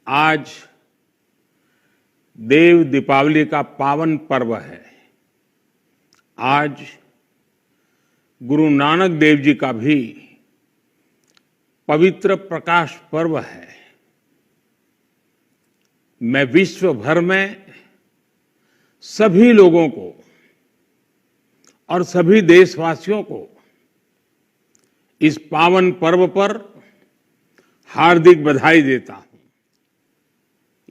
आज देव दीपावली का पावन पर्व है। आज गुरु नानक देव जी का भी पवित्र प्रकाश पर्व है। मैं विश्व भर में सभी लोगों को और सभी देशवासियों को इस पावन पर्व पर हार्दिक बधाई देता हूं।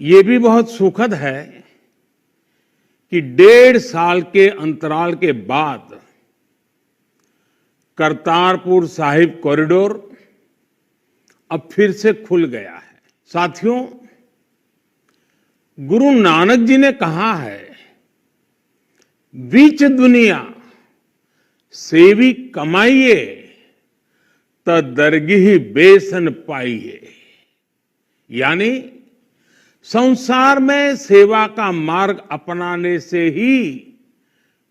ये भी बहुत सुखद है कि 1.5 साल के अंतराल के बाद करतारपुर साहिब कॉरिडोर अब फिर से खुल गया है। साथियों, गुरु नानक जी ने कहा है, बीच दुनिया सेवी कमाइए त दरगिह बेसन पाइए। यानी संसार में सेवा का मार्ग अपनाने से ही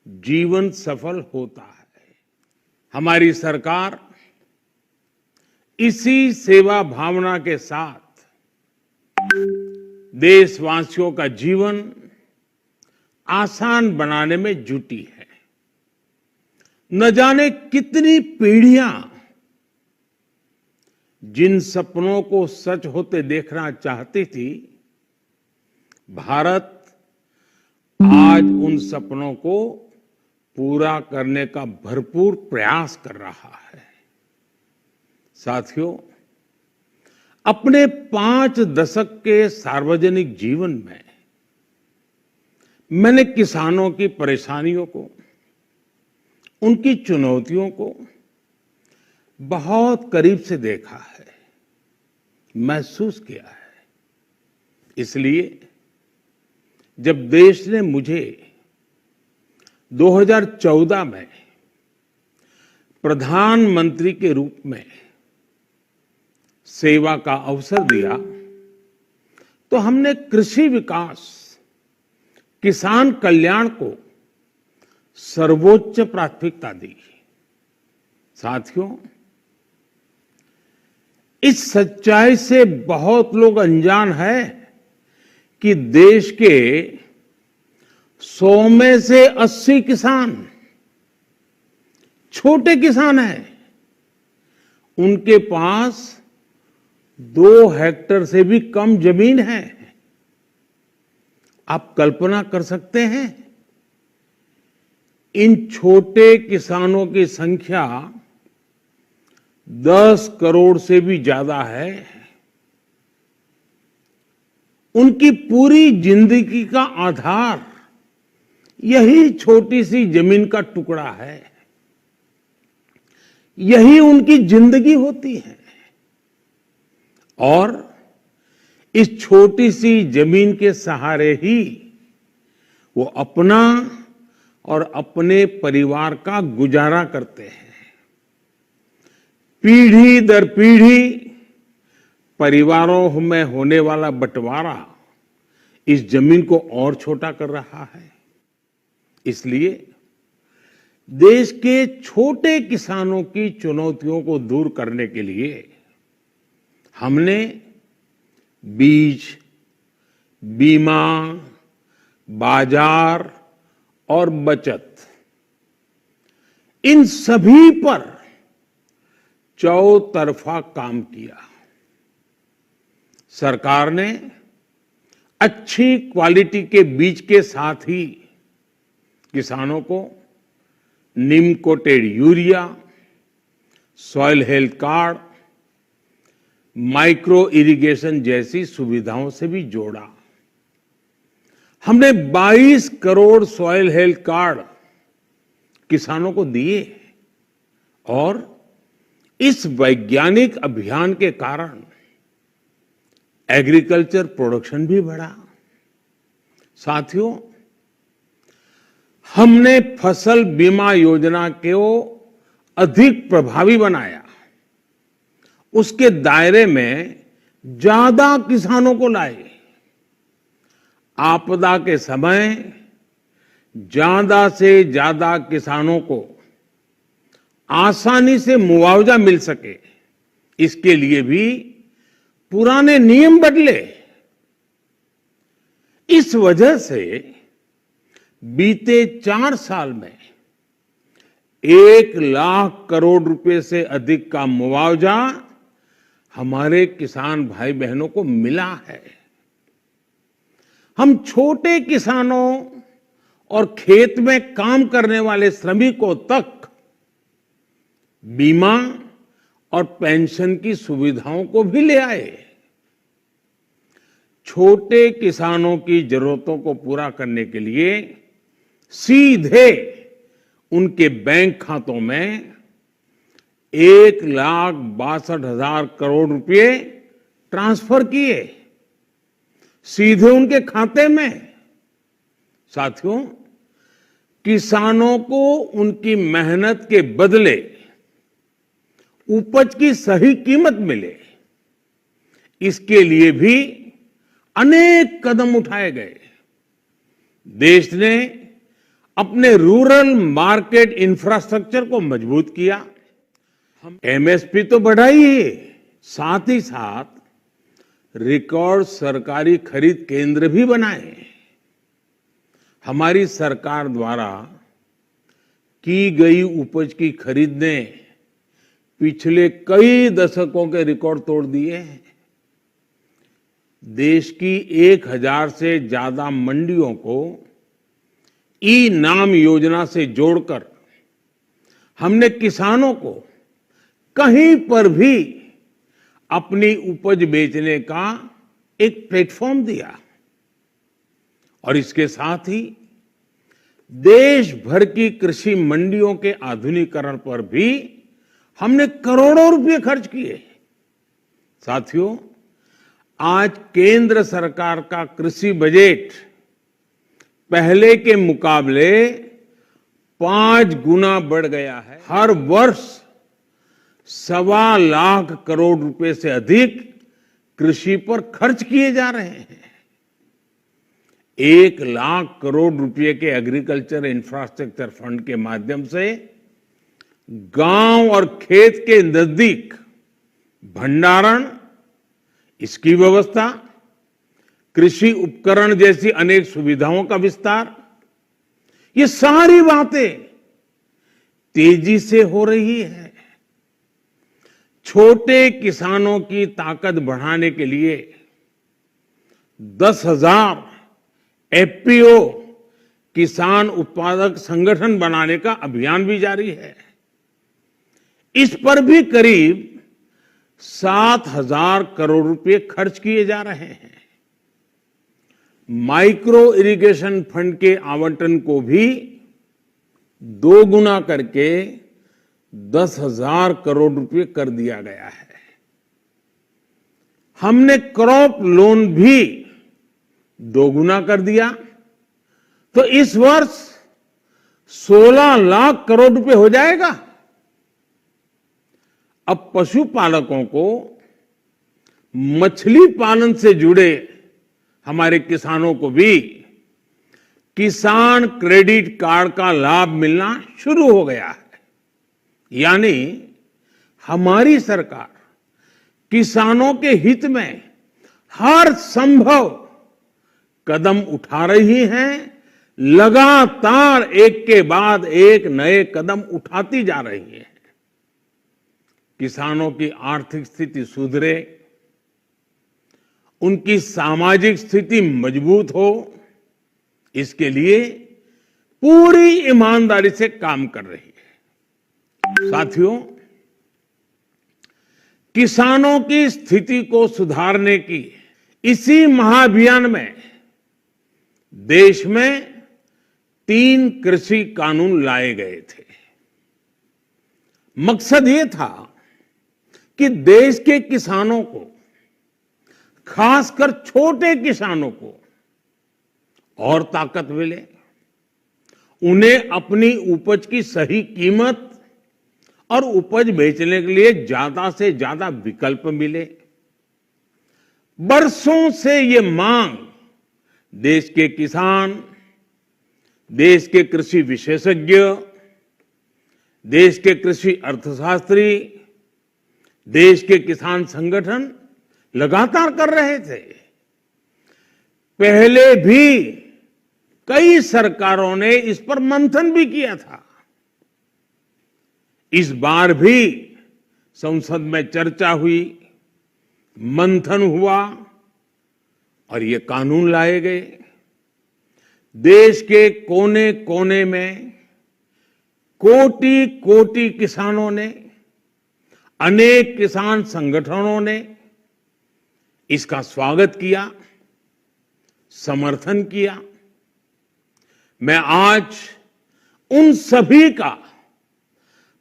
जीवन सफल होता है। हमारी सरकार इसी सेवा भावना के साथ देशवासियों का जीवन आसान बनाने में जुटी है। न जाने कितनी पीढ़ियां जिन सपनों को सच होते देखना चाहती थी, भारत आज उन सपनों को पूरा करने का भरपूर प्रयास कर रहा है। साथियों, अपने 5 दशक के सार्वजनिक जीवन में मैंने किसानों की परेशानियों को, उनकी चुनौतियों को बहुत करीब से देखा है, महसूस किया है। इसलिए जब देश ने मुझे 2014 में प्रधानमंत्री के रूप में सेवा का अवसर दिया, तो हमने कृषि विकास, किसान कल्याण को सर्वोच्च प्राथमिकता दी। साथियों, इस सच्चाई से बहुत लोग अनजान है कि देश के 100 में से 80 किसान छोटे किसान हैं। उनके पास 2 हेक्टेयर से भी कम जमीन है। आप कल्पना कर सकते हैं, इन छोटे किसानों की संख्या 10 करोड़ से भी ज्यादा है। उनकी पूरी जिंदगी का आधार यही छोटी सी जमीन का टुकड़ा है। यही उनकी जिंदगी होती है। और इस छोटी सी जमीन के सहारे ही वो अपना और अपने परिवार का गुजारा करते हैं। पीढ़ी दर पीढ़ी परिवारों में होने वाला बंटवारा इस जमीन को और छोटा कर रहा है। इसलिए देश के छोटे किसानों की चुनौतियों को दूर करने के लिए हमने बीज, बीमा, बाजार और बचत, इन सभी पर चौतरफा काम किया। सरकार ने अच्छी क्वालिटी के बीज के साथ ही किसानों को neem coated urea, soil health card, micro irrigation जैसी सुविधाओं से भी जोड़ा। हमने 22 करोड़ सॉइल हेल्थ कार्ड किसानों को दिए और इस वैज्ञानिक अभियान के कारण एग्रीकल्चर प्रोडक्शन भी बढ़ा। साथियों, हमने फसल बीमा योजना को अधिक प्रभावी बनाया। उसके दायरे में ज्यादा किसानों को लाए। आपदा के समय ज्यादा से ज्यादा किसानों को आसानी से मुआवजा मिल सके, इसके लिए भी पुराने नियम बदले इस वजह से बीते 4 साल में 1 लाख करोड़ रुपए से अधिक का मुआवजा हमारे किसान भाई बहनों को मिला है। हम छोटे किसानों और खेत में काम करने वाले श्रमिकों तक बीमा और पेंशन की सुविधाओं को भी ले आए। छोटे किसानों की जरूरतों को पूरा करने के लिए सीधे उनके बैंक खातों में 1,62,000 करोड़ रुपए ट्रांसफर किए, सीधे उनके खाते में। साथियों, किसानों को उनकी मेहनत के बदले उपज की सही कीमत मिले, इसके लिए भी अनेक कदम उठाए गए। देश ने अपने रूरल मार्केट इंफ्रास्ट्रक्चर को मजबूत किया। एमएसपी तो बढ़ाई है, साथ ही साथ रिकॉर्ड सरकारी खरीद केंद्र भी बनाए। हमारी सरकार द्वारा की गई उपज की खरीद ने पिछले कई दशकों के रिकॉर्ड तोड़ दिए हैं। देश की 1,000 से ज्यादा मंडियों को ई नाम योजना से जोड़कर हमने किसानों को कहीं पर भी अपनी उपज बेचने का एक प्लेटफॉर्म दिया और इसके साथ ही देश भर की कृषि मंडियों के आधुनिकीकरण पर भी हमने करोड़ों रुपए खर्च किए। साथियों, आज केंद्र सरकार का कृषि बजट पहले के मुकाबले 5 गुना बढ़ गया है। हर वर्ष 1.25 लाख करोड़ रुपए से अधिक कृषि पर खर्च किए जा रहे हैं। 1 लाख करोड़ रुपए के एग्रीकल्चर इंफ्रास्ट्रक्चर फंड के माध्यम से गांव और खेत के नजदीक भंडारण, इसकी व्यवस्था, कृषि उपकरण जैसी अनेक सुविधाओं का विस्तार, ये सारी बातें तेजी से हो रही है। छोटे किसानों की ताकत बढ़ाने के लिए 10,000 एफपीओ किसान उत्पादक संगठन बनाने का अभियान भी जारी है। इस पर भी करीब 7,000 करोड़ रुपए खर्च किए जा रहे हैं। माइक्रो इरिगेशन फंड के आवंटन को भी 2 गुना करके 10,000 करोड़ रुपए कर दिया गया है। हमने क्रॉप लोन भी 2 गुना कर दिया, तो इस वर्ष 16 लाख करोड़ रुपए हो जाएगा। अब पशुपालकों को मछली पालन से जुड़े हमारे किसानों को भी किसान क्रेडिट कार्ड का लाभ मिलना शुरू हो गया है। यानी हमारी सरकार किसानों के हित में हर संभव कदम उठा रही है, लगातार एक के बाद एक नए कदम उठाती जा रही है। किसानों की आर्थिक स्थिति सुधरे, उनकी सामाजिक स्थिति मजबूत हो, इसके लिए पूरी ईमानदारी से काम कर रही है। साथियों, किसानों की स्थिति को सुधारने की इसी महाअभियान में देश में 3 कृषि कानून लाए गए थे। मकसद ये था कि देश के किसानों को, खासकर छोटे किसानों को और ताकत मिले, उन्हें अपनी उपज की सही कीमत और उपज बेचने के लिए ज्यादा से ज्यादा विकल्प मिले। बरसों से ये मांग देश के किसान, देश के कृषि विशेषज्ञ, देश के कृषि अर्थशास्त्री, देश के किसान संगठन लगातार कर रहे थे। पहले भी कई सरकारों ने इस पर मंथन भी किया था। इस बार भी संसद में चर्चा हुई, मंथन हुआ और ये कानून लाए गए। देश के कोने कोने में कोटि कोटि किसानों ने, अनेक किसान संगठनों ने इसका स्वागत किया, समर्थन किया। मैं आज उन सभी का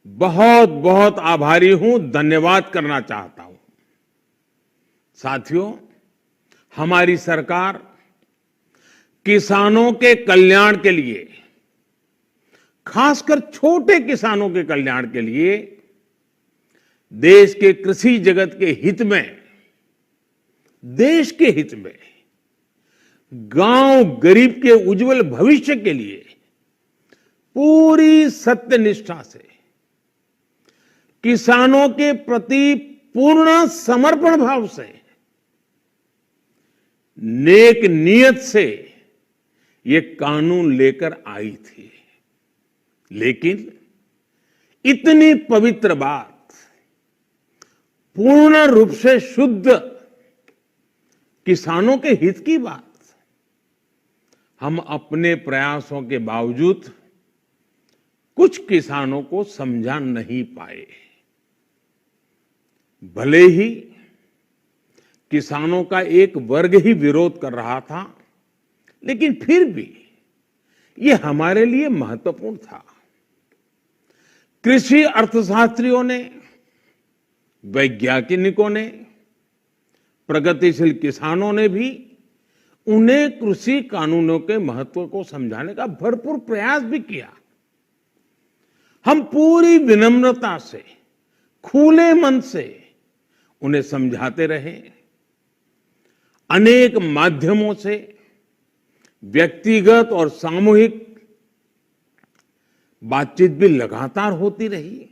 बहुत बहुत आभारी हूं, धन्यवाद करना चाहता हूं। साथियों, हमारी सरकार किसानों के कल्याण के लिए, खासकर छोटे किसानों के कल्याण के लिए, देश के कृषि जगत के हित में, देश के हित में, गांव गरीब के उज्जवल भविष्य के लिए पूरी सत्यनिष्ठा से, किसानों के प्रति पूर्ण समर्पण भाव से, नेक नियत से ये कानून लेकर आई थी। लेकिन इतनी पवित्र बात, पूर्ण रूप से शुद्ध किसानों के हित की बात, हम अपने प्रयासों के बावजूद कुछ किसानों को समझा नहीं पाए। भले ही किसानों का एक वर्ग ही विरोध कर रहा था, लेकिन फिर भी ये हमारे लिए महत्वपूर्ण था। कृषि अर्थशास्त्रियों ने, वैज्ञानिकों ने, प्रगतिशील किसानों ने भी उन्हें कृषि कानूनों के महत्व को समझाने का भरपूर प्रयास भी किया। हम पूरी विनम्रता से, खुले मन से उन्हें समझाते रहे। अनेक माध्यमों से व्यक्तिगत और सामूहिक बातचीत भी लगातार होती रही।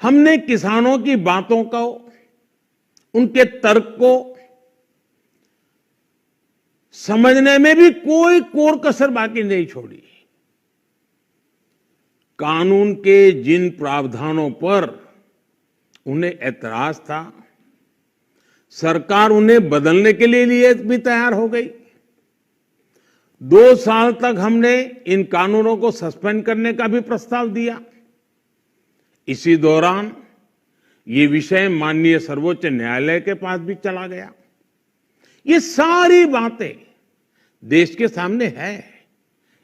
हमने किसानों की बातों को, उनके तर्क को समझने में भी कोई कोर कसर बाकी नहीं छोड़ी। कानून के जिन प्रावधानों पर उन्हें ऐतराज था, सरकार उन्हें बदलने के लिए भी तैयार हो गई। 2 साल तक हमने इन कानूनों को सस्पेंड करने का भी प्रस्ताव दिया। इसी दौरान ये विषय माननीय सर्वोच्च न्यायालय के पास भी चला गया। ये सारी बातें देश के सामने है,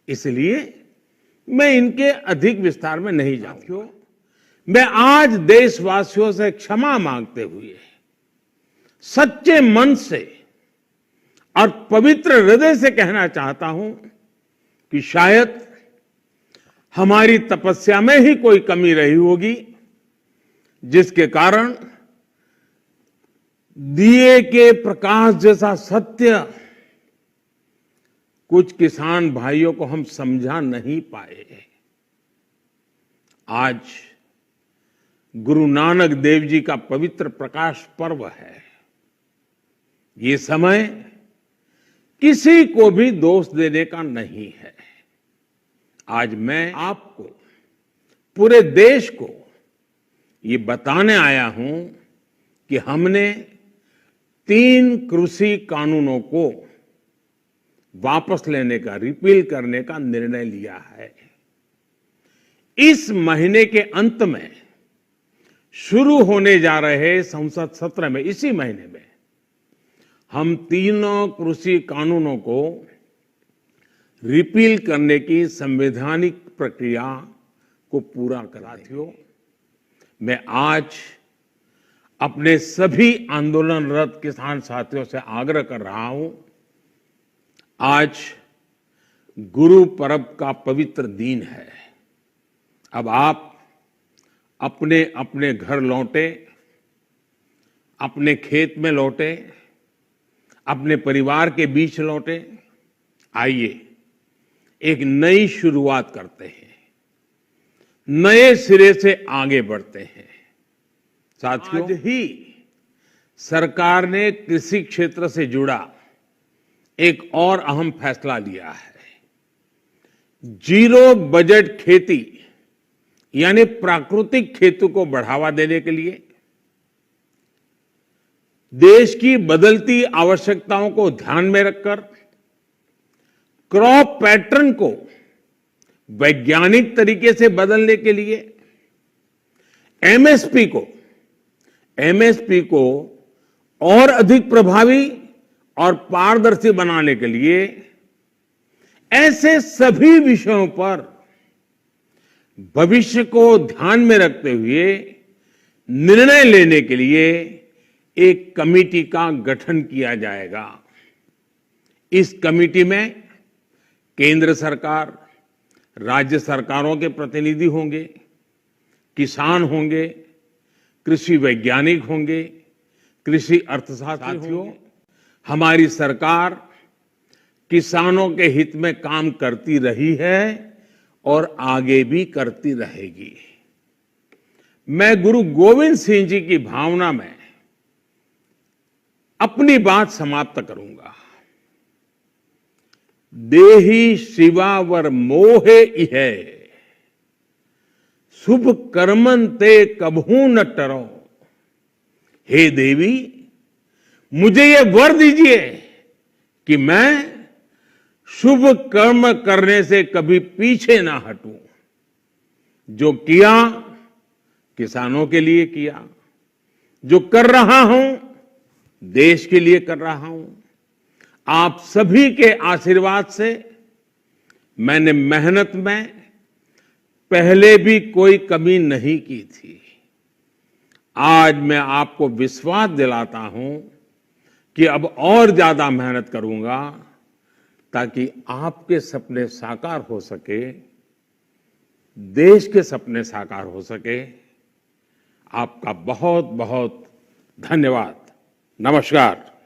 इसलिए मैं इनके अधिक विस्तार में नहीं जाऊंगा। मैं आज देशवासियों से क्षमा मांगते हुए सच्चे मन से और पवित्र हृदय से कहना चाहता हूं कि शायद हमारी तपस्या में ही कोई कमी रही होगी, जिसके कारण दिए के प्रकाश जैसा सत्य कुछ किसान भाइयों को हम समझा नहीं पाए। आज गुरु नानक देव जी का पवित्र प्रकाश पर्व है। ये समय किसी को भी दोष देने का नहीं है। आज मैं आपको, पूरे देश को ये बताने आया हूं कि हमने 3 कृषि कानूनों को वापस लेने का, रिपील करने का निर्णय लिया है। इस महीने के अंत में शुरू होने जा रहे संसद सत्र में, इसी महीने में, हम 3 कृषि कानूनों को रिपील करने की संवैधानिक प्रक्रिया को पूरा कराथियों। मैं आज अपने सभी आंदोलनरत किसान साथियों से आग्रह कर रहा हूं, आज गुरु पर्व का पवित्र दिन है। अब आप अपने अपने घर लौटे, अपने खेत में लौटे, अपने परिवार के बीच लौटे। आइए एक नई शुरुआत करते हैं, नए सिरे से आगे बढ़ते हैं। साथियों, आज ही सरकार ने कृषि क्षेत्र से जुड़ा एक और अहम फैसला लिया है। जीरो बजट खेती यानी प्राकृतिक खेती को बढ़ावा देने के लिए देश की बदलती आवश्यकताओं को ध्यान में रखकर क्रॉप पैटर्न को वैज्ञानिक तरीके से बदलने के लिए एमएसपी को और अधिक प्रभावी और पारदर्शी बनाने के लिए ऐसे सभी विषयों पर भविष्य को ध्यान में रखते हुए निर्णय लेने के लिए एक कमेटी का गठन किया जाएगा। इस कमेटी में केंद्र सरकार, राज्य सरकारों के प्रतिनिधि होंगे, किसान होंगे, कृषि वैज्ञानिक होंगे, कृषि अर्थशास्त्री होंगे। हमारी सरकार किसानों के हित में काम करती रही है और आगे भी करती रहेगी। मैं गुरु गोविंद सिंह जी की भावना में अपनी बात समाप्त करूंगा। देहि शिवावर मोहे इहे, शुभ कर्मन ते कबहू न टरो। हे देवी, मुझे ये वर दीजिए कि मैं शुभ कर्म करने से कभी पीछे ना हटूं। जो किया किसानों के लिए किया, जो कर रहा हूं देश के लिए कर रहा हूं। आप सभी के आशीर्वाद से मैंने मेहनत में पहले भी कोई कमी नहीं की थी। आज मैं आपको विश्वास दिलाता हूं कि अब और ज्यादा मेहनत करूंगा ताकि आपके सपने साकार हो सके, देश के सपने साकार हो सके। आपका बहुत बहुत धन्यवाद। नमस्कार।